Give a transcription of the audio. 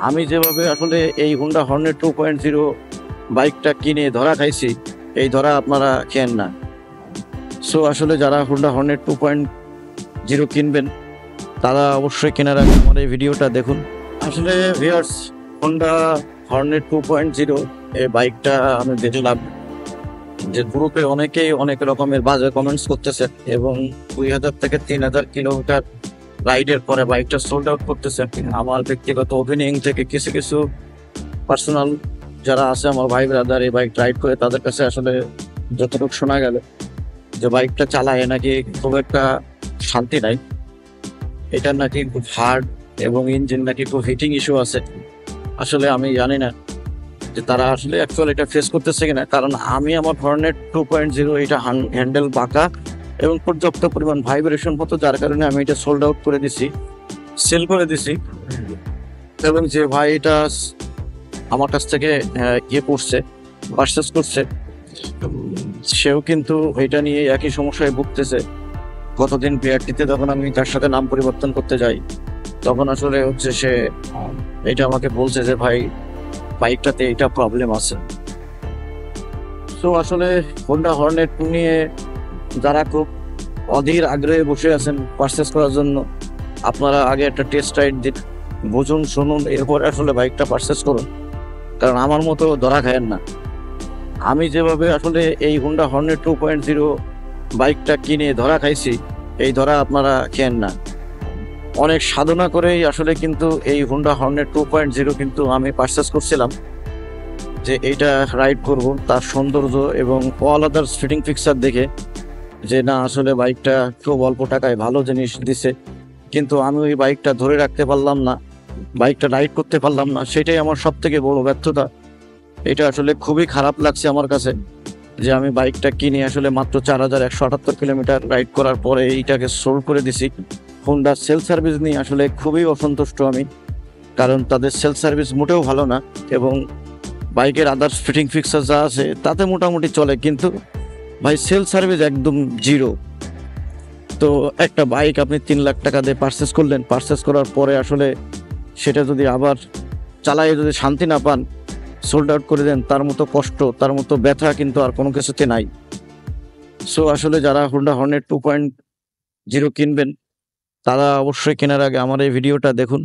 আমি যেভাবে আসলে এই হুন্ডা হর্নেট 2.0 বাইকটা কিনে ধরা খাইছি, এই ধরা আপনারা খেয়েন না। সো আসলে যারা হুন্ডা হর্নেট 2.0 কিনবেন তারা অবশ্যই কেনার আগে আমার এই ভিডিওটা দেখুন। আসলে ভিউয়ার্স, হুন্ডা হর্নেট 2.0 এই বাইকটা আমি দেখলাম যে গ্রুপে অনেকেই অনেক রকমের বাজে কমেন্টস করতেছে এবং 2000 থেকে 3000 কিলোমিটার রাইডের পরে বাইকটা সোল্ড আউট করতেছে। আমার ব্যক্তিগত ওপিনিয়ন থেকে কিছু কিছু পার্সোনাল যারা আছে আমার ভাই ব্রাদার এই বাইক রাইড করে, তাদের কাছে আসলে যতটুকু শোনা গেল যে বাইকটা চালায় নাকি খুব একটা শান্তি নাই, এটা নাকি খুব হার্ড এবং ইঞ্জিন নাকি খুব হিটিং ইস্যু আছে। আসলে আমি জানি না যে তারা আসলে অ্যাকচুয়ালি এটা ফেস করতেছে কিনা, কারণ আমি আমার হর্নেট 2.0 এটা হ্যান্ডেল বাঁকা এবং পর্যাপ্ত পরিমাণ ভাইব্রেশন হতো, যার কারণে আমি এটা সোল্ড আউট করে দিছি, সেল করে দিছি। এবং যে ভাই এটা আমার কাছ থেকে ইয়ে করছে, পারচেস করছে, সেও কিন্তু এটা নিয়ে একই সমস্যায় ভুগতেছে। গতদিন বিআরটিতে যখন আমি তার সাথে নাম পরিবর্তন করতে যাই, তখন আসলে হচ্ছে সে এটা আমাকে বলছে যে ভাই বাইকটাতে এটা প্রবলেম আছে। তো আসলে হোন্ডা হর্নেট নিয়ে যারা খুব অধীর আগ্রহে বসে আছেন পারচেস করার জন্য, আপনারা আগে একটা টেস্ট রাইড দিন, বুঝুন শুনুন, এরপর আসলে বাইকটা পারচেস করুন, কারণ আমার মতো ধরা খায়েন না। আমি যেভাবে আসলে এই হোন্ডা হর্নেট 2.0 বাইকটা কিনে ধরা খাইছি, এই ধরা আপনারা খেয়েন না। অনেক সাধনা করেই আসলে কিন্তু এই হোন্ডা হর্নেট 2.0 কিন্তু আমি পারচেস করছিলাম, যে এইটা রাইড করব, তার সৌন্দর্য এবং অল আদার্স ফিটিং ফিক্সার দেখে যে না আসলে বাইকটা খুব অল্প টাকায় ভালো জিনিস দিছে। কিন্তু আমি ওই বাইকটা ধরে রাখতে পারলাম না, বাইকটা রাইড করতে পারলাম না, সেটাই আমার সব থেকে বড় ব্যর্থতা। এটা আসলে খুবই খারাপ লাগছে আমার কাছে যে আমি বাইকটা কিনে আসলে মাত্র 4178 কিলোমিটার রাইড করার পরে এইটাকে সোল্ড করে দিছি। হোন্ডা সেল সার্ভিস নিয়ে আসলে খুবই অসন্তুষ্ট আমি, কারণ তাদের সেল সার্ভিস মোটেও ভালো না এবং বাইকের আদার্স ফিটিং ফিক্সার যা আছে তাতে মোটামুটি চলে, কিন্তু ভাই সেল সার্ভিস একদম জিরো। তো একটা বাইক আপনি 3 লাখ টাকা দিয়ে পারচেস করলেন, পারচেস করার পরে আসলে সেটা যদি আবার চালায় যদি শান্তি না পান, সোল্ড আউট করে দেন, তার মতো কষ্ট, তার মতো ব্যথা কিন্তু আর কোনো কিছুতে নাই। সো আসলে যারা হোন্ডা হর্নেট 2.0 কিনবেন তারা অবশ্যই কেনার আগে আমার এই ভিডিওটা দেখুন।